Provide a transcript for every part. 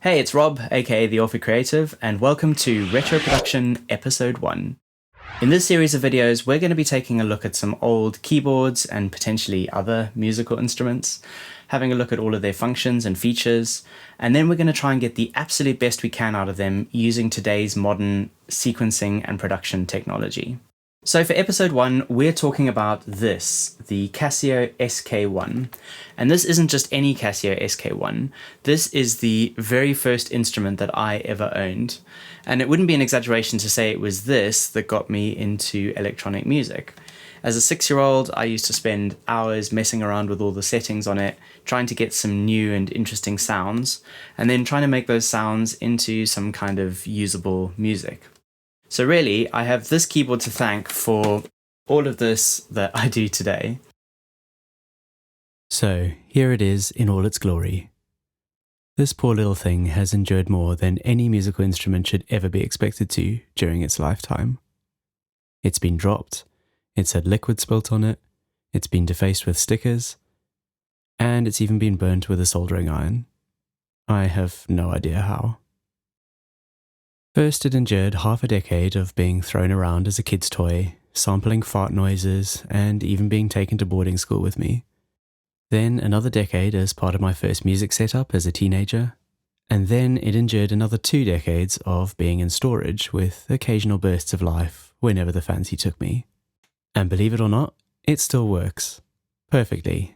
Hey, it's Rob, aka The Orphic Creative, and welcome to Retro Production Episode 1. In this series of videos, we're going to be taking a look at some old keyboards and potentially other musical instruments, having a look at all of their functions and features, and then we're going to try and get the absolute best we can out of them using today's modern sequencing and production technology. So for episode 1, we're talking about this, the Casio SK-1. And this isn't just any Casio SK-1. This is the very first instrument that I ever owned. And it wouldn't be an exaggeration to say it was this that got me into electronic music. As a 6-year-old, I used to spend hours messing around with all the settings on it, trying to get some new and interesting sounds, and then trying to make those sounds into some kind of usable music. So really, I have this keyboard to thank for all of this that I do today. So, here it is in all its glory. This poor little thing has endured more than any musical instrument should ever be expected to during its lifetime. It's been dropped, it's had liquid spilt on it, it's been defaced with stickers, and it's even been burnt with a soldering iron. I have no idea how. First, it endured half a decade of being thrown around as a kid's toy, sampling fart noises, and even being taken to boarding school with me. Then another decade as part of my first music setup as a teenager, and then it endured another 2 decades of being in storage with occasional bursts of life whenever the fancy took me. And believe it or not, it still works. Perfectly.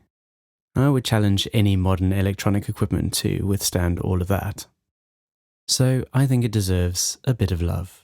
I would challenge any modern electronic equipment to withstand all of that. So I think it deserves a bit of love.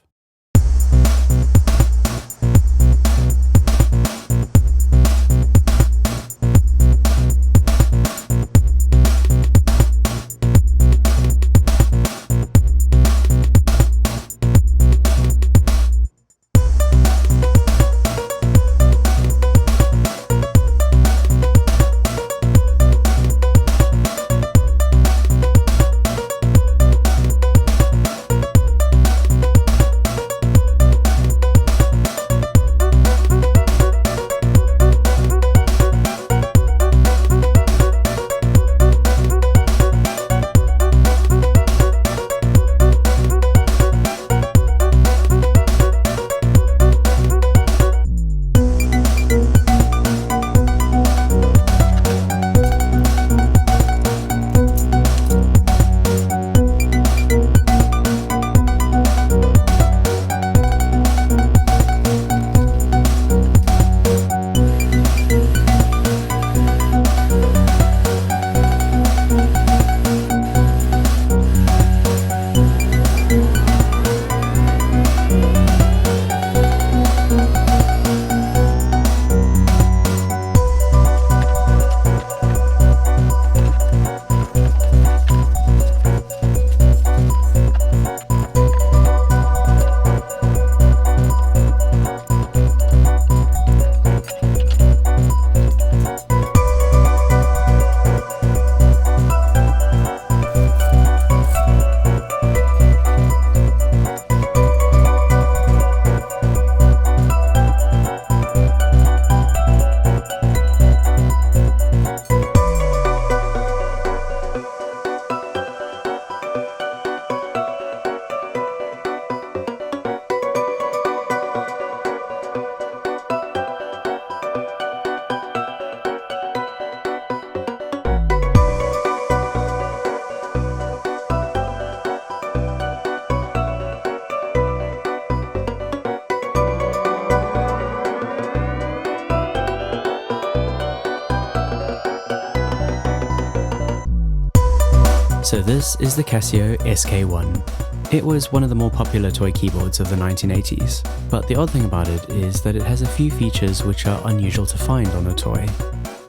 So this is the Casio SK-1. It was one of the more popular toy keyboards of the 1980s, but the odd thing about it is that it has a few features which are unusual to find on a toy.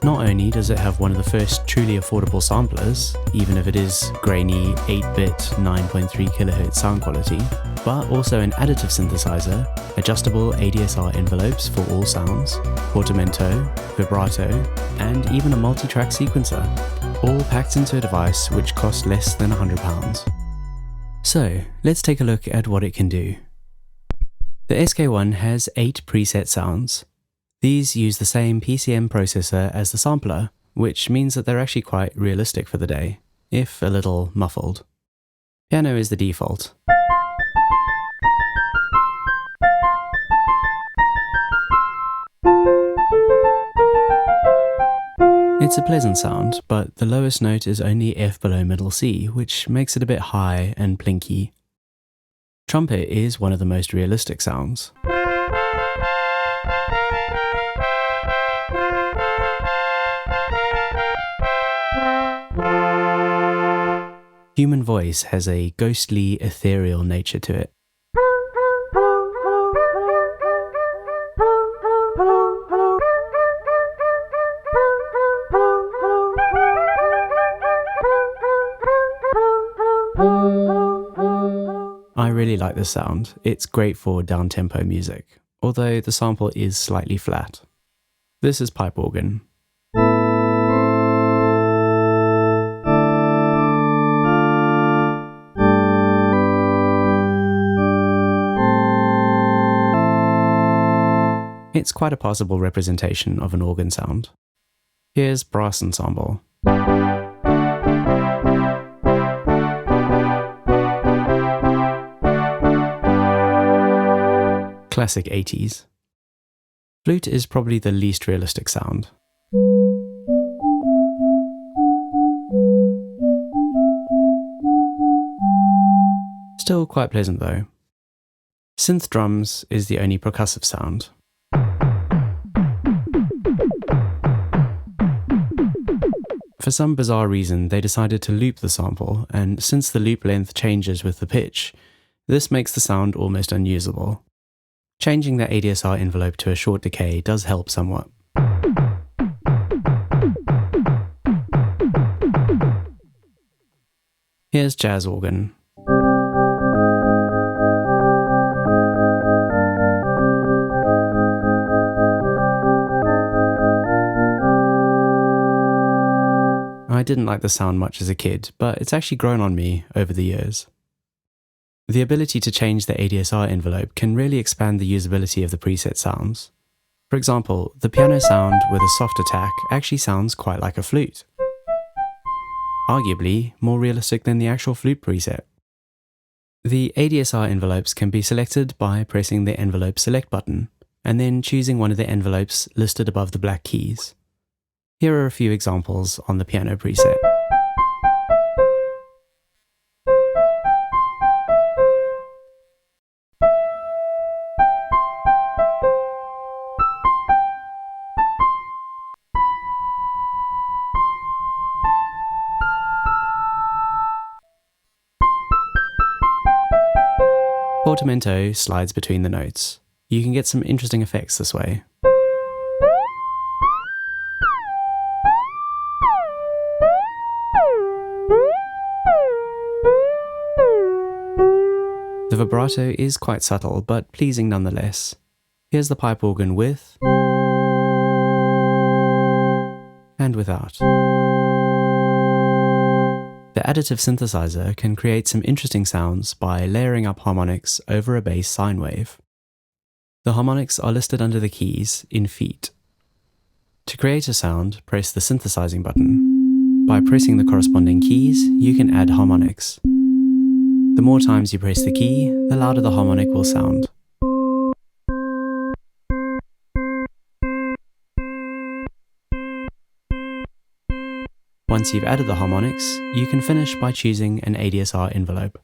Not only does it have one of the first truly affordable samplers, even if it is grainy 8-bit 9.3 kHz sound quality, but also an additive synthesizer, adjustable ADSR envelopes for all sounds, portamento, vibrato, and even a multi-track sequencer, all packed into a device which cost less than £100. So, let's take a look at what it can do. The SK-1 has 8 preset sounds. These use the same PCM processor as the sampler, which means that they're actually quite realistic for the day, if a little muffled. Piano is the default. It's a pleasant sound, but the lowest note is only F below middle C, which makes it a bit high and plinky. Trumpet is one of the most realistic sounds. Human voice has a ghostly, ethereal nature to it. I really like this sound. It's great for down-tempo music, although the sample is slightly flat. This is pipe organ. It's quite a possible representation of an organ sound. Here's brass ensemble. Classic 80s. Flute is probably the least realistic sound. Still quite pleasant though. Synth drums is the only percussive sound. For some bizarre reason, they decided to loop the sample, and since the loop length changes with the pitch, this makes the sound almost unusable. Changing the ADSR envelope to a short decay does help somewhat. Here's jazz organ. I didn't like the sound much as a kid, but it's actually grown on me over the years. The ability to change the ADSR envelope can really expand the usability of the preset sounds. For example, the piano sound with a soft attack actually sounds quite like a flute. Arguably, more realistic than the actual flute preset. The ADSR envelopes can be selected by pressing the envelope select button, and then choosing one of the envelopes listed above the black keys. Here are a few examples on the piano preset. Portamento slides between the notes. You can get some interesting effects this way. The vibrato is quite subtle, but pleasing nonetheless. Here's the pipe organ with and without. The additive synthesizer can create some interesting sounds by layering up harmonics over a bass sine wave. The harmonics are listed under the keys in feet. To create a sound, press the synthesizing button. By pressing the corresponding keys, you can add harmonics. The more times you press the key, the louder the harmonic will sound. Once you've added the harmonics, you can finish by choosing an ADSR envelope.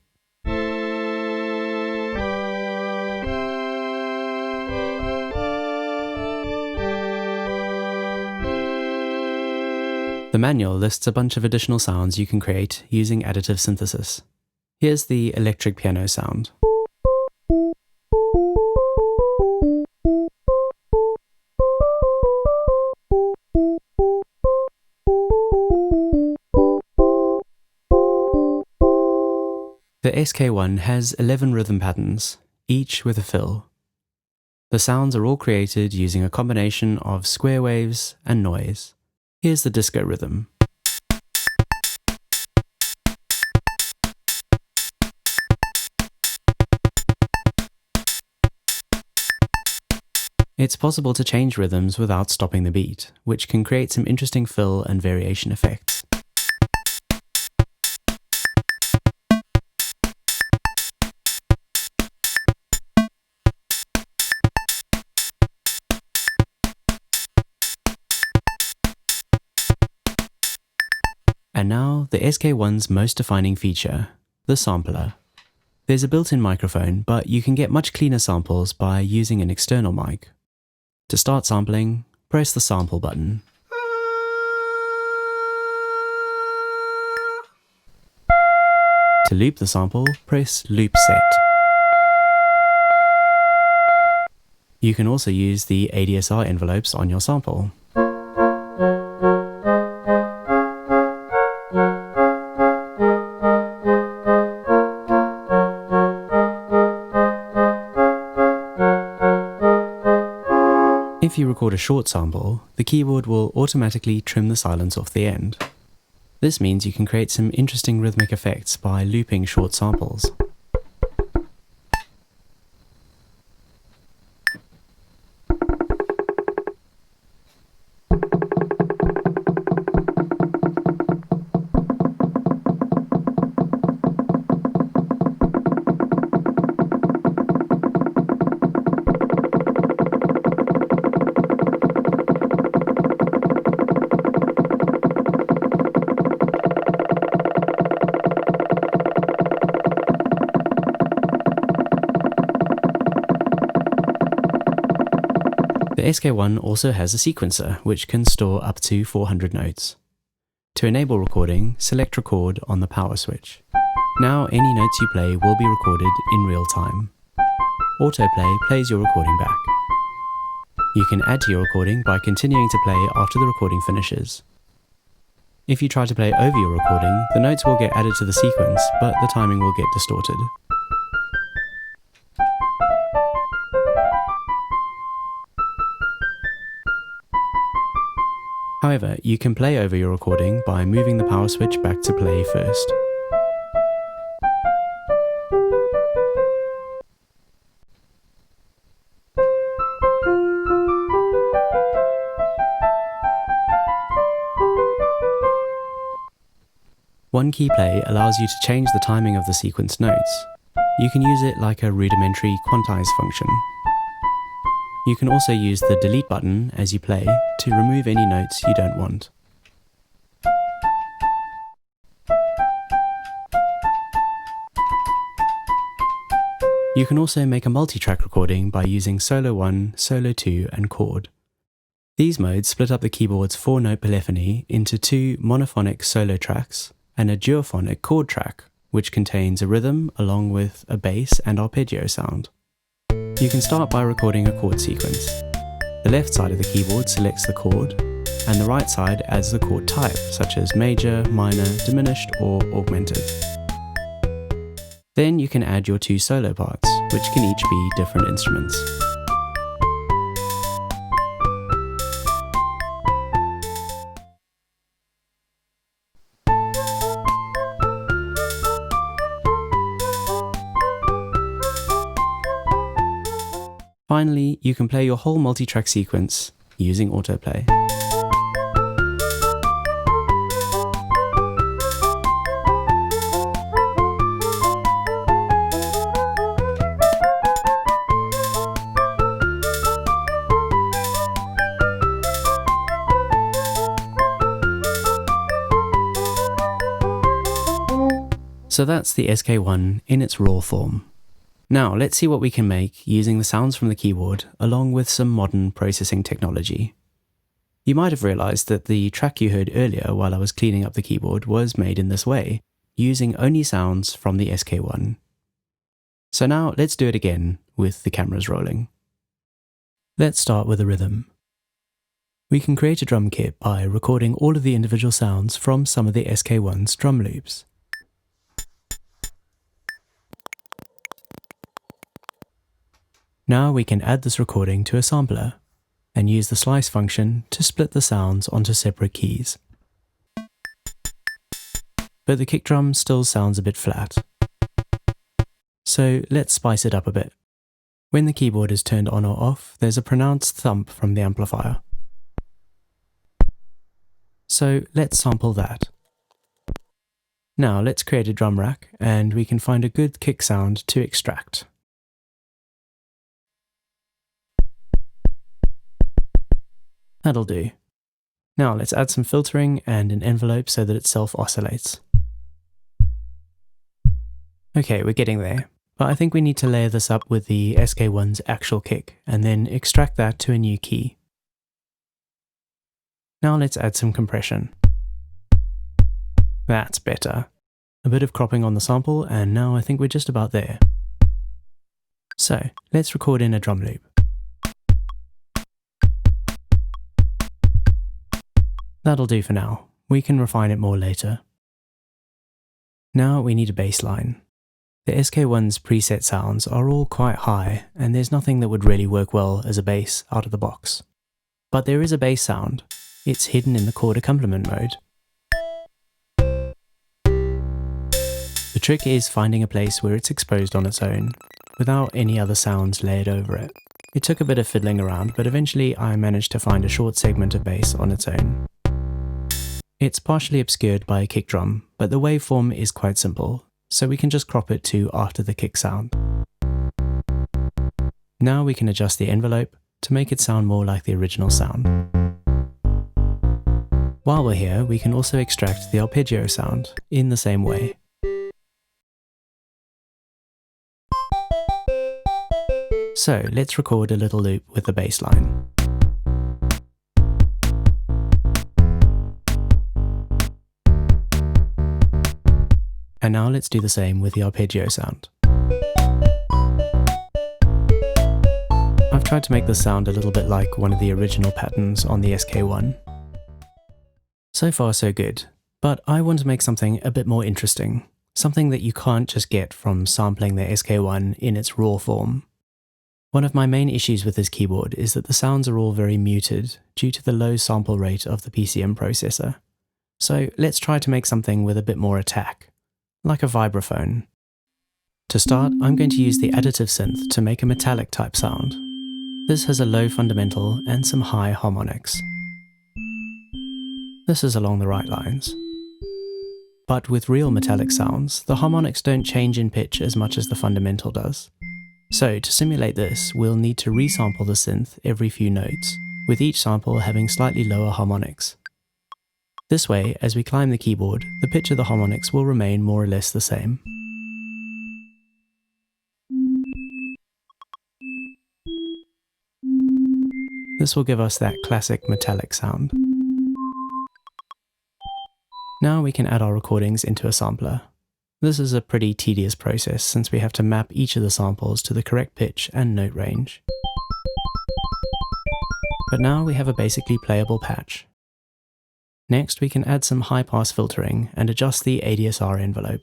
The manual lists a bunch of additional sounds you can create using additive synthesis. Here's the electric piano sound. The SK-1 11 rhythm patterns, each with a fill. The sounds are all created using a combination of square waves and noise. Here's the disco rhythm. It's possible to change rhythms without stopping the beat, which can create some interesting fill and variation effects. And now, the SK-1's most defining feature, the sampler. There's a built-in microphone, but you can get much cleaner samples by using an external mic. To start sampling, press the sample button. To loop the sample, press Loop Set. You can also use the ADSR envelopes on your sample. If you record a short sample, the keyboard will automatically trim the silence off the end. This means you can create some interesting rhythmic effects by looping short samples. The SK-1 also has a sequencer, which can store up to 400 notes. To enable recording, select Record on the power switch. Now any notes you play will be recorded in real time. Autoplay plays your recording back. You can add to your recording by continuing to play after the recording finishes. If you try to play over your recording, the notes will get added to the sequence, but the timing will get distorted. However, you can play over your recording by moving the power switch back to play first. One key play allows you to change the timing of the sequence notes. You can use it like a rudimentary quantize function. You can also use the delete button as you play to remove any notes you don't want. You can also make a multi-track recording by using Solo 1, Solo 2 and Chord. These modes split up the keyboard's 4-note polyphony into 2 monophonic solo tracks and a duophonic chord track, which contains a rhythm along with a bass and arpeggio sound. You can start by recording a chord sequence. The left side of the keyboard selects the chord, and the right side adds the chord type, such as major, minor, diminished, or augmented. Then you can add your 2 solo parts, which can each be different instruments. Finally, you can play your whole multi-track sequence using autoplay. So that's the SK-1 in its raw form. Now let's see what we can make using the sounds from the keyboard along with some modern processing technology. You might have realized that the track you heard earlier while I was cleaning up the keyboard was made in this way, using only sounds from the SK-1. So now let's do it again with the cameras rolling. Let's start with a rhythm. We can create a drum kit by recording all of the individual sounds from some of the SK-1's drum loops. Now we can add this recording to a sampler and use the slice function to split the sounds onto separate keys. But the kick drum still sounds a bit flat. So let's spice it up a bit. When the keyboard is turned on or off, there's a pronounced thump from the amplifier. So let's sample that. Now let's create a drum rack and we can find a good kick sound to extract. That'll do. Now let's add some filtering and an envelope so that it self-oscillates. Okay, we're getting there, but I think we need to layer this up with the SK-1's actual kick and then extract that to a new key. Now let's add some compression. That's better. A bit of cropping on the sample, and now I think we're just about there. So let's record in a drum loop. That'll do for now. We can refine it more later. Now we need a bass line. The SK-1's preset sounds are all quite high, and there's nothing that would really work well as a bass out of the box. But there is a bass sound. It's hidden in the chord accompaniment mode. The trick is finding a place where it's exposed on its own, without any other sounds layered over it. It took a bit of fiddling around, but eventually I managed to find a short segment of bass on its own. It's partially obscured by a kick drum, but the waveform is quite simple, so we can just crop it to after the kick sound. Now we can adjust the envelope to make it sound more like the original sound. While we're here, we can also extract the arpeggio sound in the same way. So let's record a little loop with the bass line. And now let's do the same with the arpeggio sound. I've tried to make this sound a little bit like one of the original patterns on the SK-1. So far so good, but I want to make something a bit more interesting, something that you can't just get from sampling the SK-1 in its raw form. One of my main issues with this keyboard is that the sounds are all very muted due to the low sample rate of the PCM processor. So let's try to make something with a bit more attack, like a vibraphone. To start, I'm going to use the additive synth to make a metallic type sound. This has a low fundamental and some high harmonics. This is along the right lines. But with real metallic sounds, the harmonics don't change in pitch as much as the fundamental does. So to simulate this, we'll need to resample the synth every few notes, with each sample having slightly lower harmonics. This way, as we climb the keyboard, the pitch of the harmonics will remain more or less the same. This will give us that classic metallic sound. Now we can add our recordings into a sampler. This is a pretty tedious process since we have to map each of the samples to the correct pitch and note range. But now we have a basically playable patch. Next, we can add some high-pass filtering and adjust the ADSR envelope.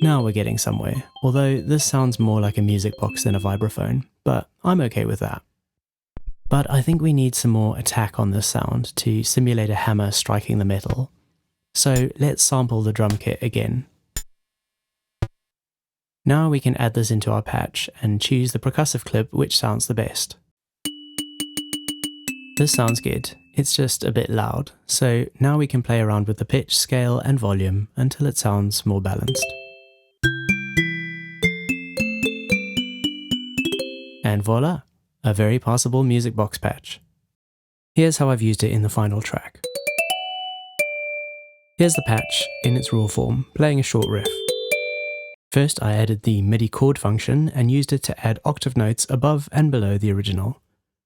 Now we're getting somewhere, although this sounds more like a music box than a vibraphone, but I'm okay with that. But I think we need some more attack on this sound to simulate a hammer striking the metal. So let's sample the drum kit again. Now we can add this into our patch and choose the percussive clip which sounds the best. This sounds good, it's just a bit loud, so now we can play around with the pitch, scale and volume until it sounds more balanced. And voila, a very passable music box patch. Here's how I've used it in the final track. Here's the patch in its raw form, playing a short riff. First I added the MIDI chord function and used it to add octave notes above and below the original.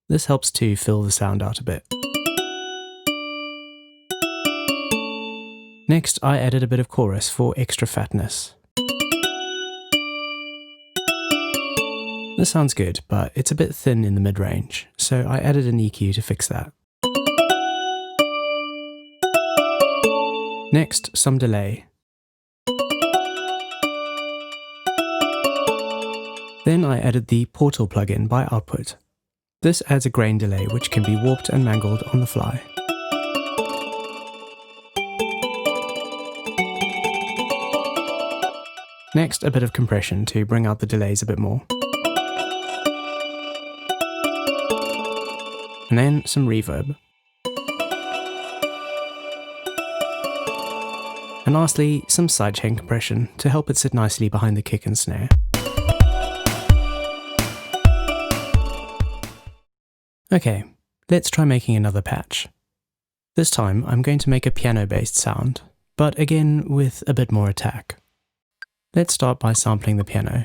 This helps to fill the sound out a bit. Next I added a bit of chorus for extra fatness. This sounds good, but it's a bit thin in the mid-range, so I added an EQ to fix that. Next, some delay. Then I added the Portal plugin by Output. This adds a grain delay which can be warped and mangled on the fly. Next, a bit of compression to bring out the delays a bit more. And then some reverb. And lastly, some sidechain compression to help it sit nicely behind the kick and snare. Okay, Let's try making another patch. This time I'm going to make a piano-based sound, but again with a bit more attack. Let's start by sampling the piano.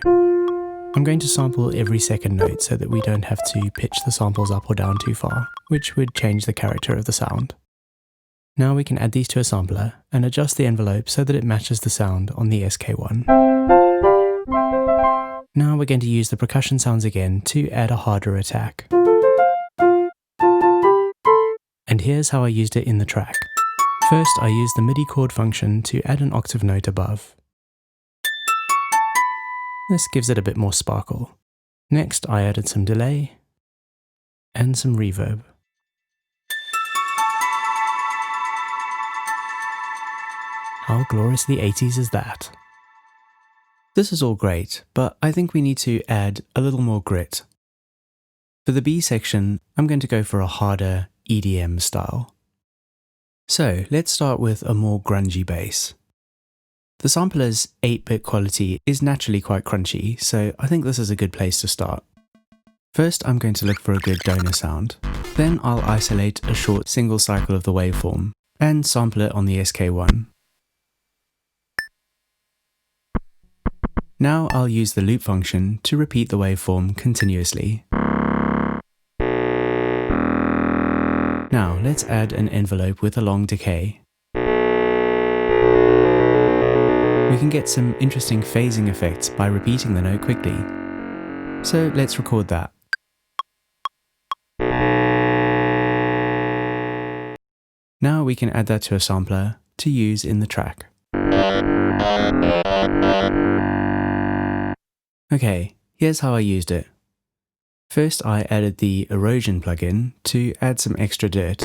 I'm going to sample every second note so that we don't have to pitch the samples up or down too far, which would change the character of the sound. Now we can add these to a sampler and adjust the envelope so that it matches the sound on the SK-1. Now we're going to use the percussion sounds again to add a harder attack. And here's how I used it in the track. First, I used the MIDI chord function to add an octave note above. This gives it a bit more sparkle. Next, I added some delay and some reverb. How gloriously 80s is that? This is all great, but I think we need to add a little more grit. For the B section, I'm going to go for a harder EDM style. So let's start with a more grungy bass. The sampler's 8-bit quality is naturally quite crunchy, so I think this is a good place to start. First, I'm going to look for a good donor sound. Then I'll isolate a short single cycle of the waveform and sample it on the SK-1. Now I'll use the loop function to repeat the waveform continuously. Now let's add an envelope with a long decay. We can get some interesting phasing effects by repeating the note quickly. So let's record that. Now we can add that to a sampler to use in the track. Okay, here's how I used it. First I added the erosion plugin to add some extra dirt.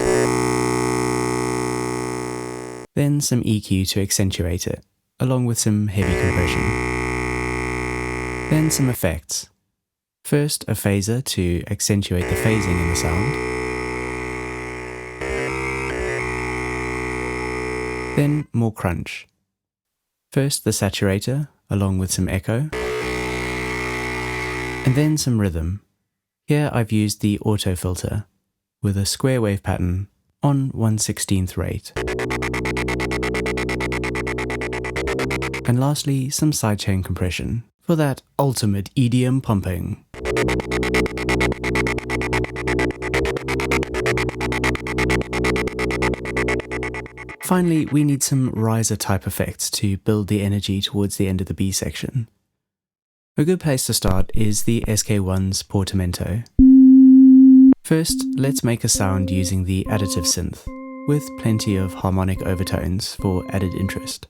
Then some EQ to accentuate it, along with some heavy compression. Then some effects. First a phaser to accentuate the phasing in the sound. Then more crunch. First the saturator, along with some echo. And then some rhythm. Here I've used the auto filter with a square wave pattern on 1/16th rate. And lastly, some sidechain compression for that ultimate EDM pumping. Finally, we need some riser type effects to build the energy towards the end of the B section. A good place to start is the SK-1's portamento. First, let's make a sound using the additive synth, with plenty of harmonic overtones for added interest.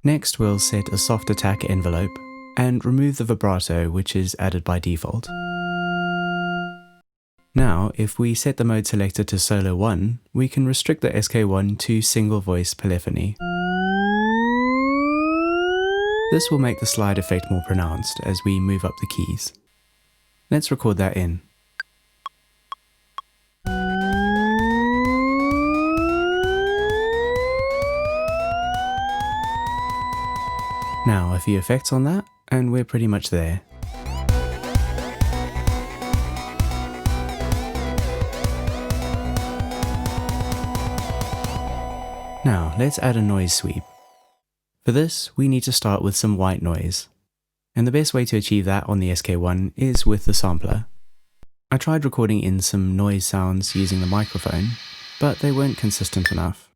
Next, we'll set a soft attack envelope and remove the vibrato, which is added by default. Now, if we set the mode selector to solo 1, we can restrict the SK-1 to single voice polyphony. This will make the slide effect more pronounced as we move up the keys. Let's record that in. Now a few effects on that, and we're pretty much there. Now let's add a noise sweep. For this, we need to start with some white noise. And the best way to achieve that on the SK-1 is with the sampler. I tried recording in some noise sounds using the microphone, but they weren't consistent enough.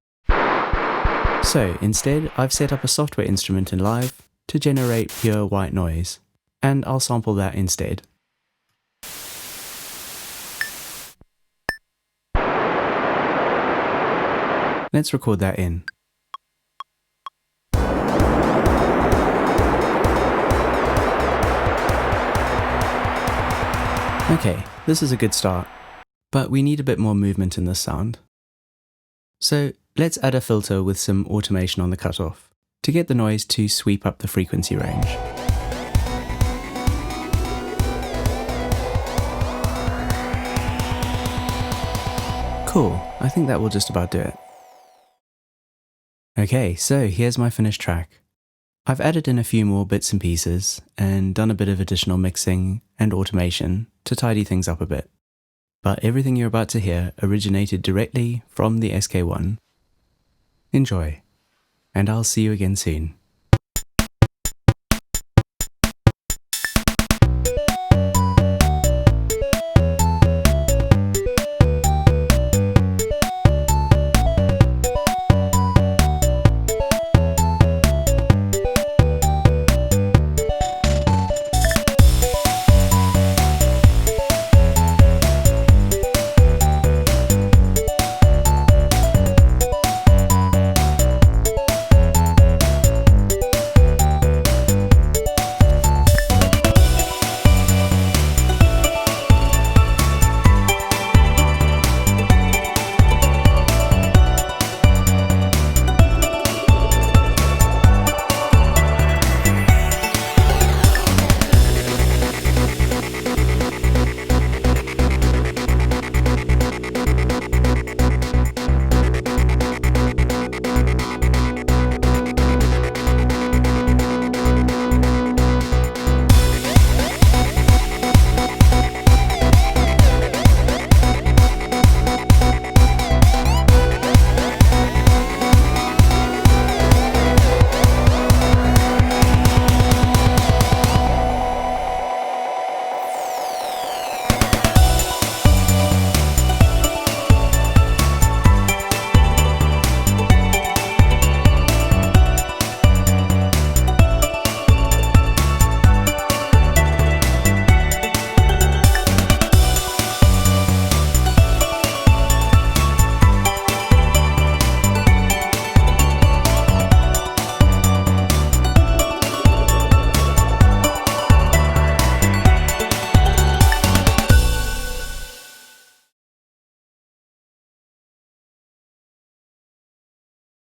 So instead, I've set up a software instrument in Live to generate pure white noise, and I'll sample that instead. Let's record that in. Okay, this is a good start, but we need a bit more movement in this sound. So let's add a filter with some automation on the cutoff to get the noise to sweep up the frequency range. Cool, I think that will just about do it. Okay, so here's my finished track. I've added in a few more bits and pieces and done a bit of additional mixing and automation to tidy things up a bit. But everything you're about to hear originated directly from the SK-1. Enjoy, and I'll see you again soon.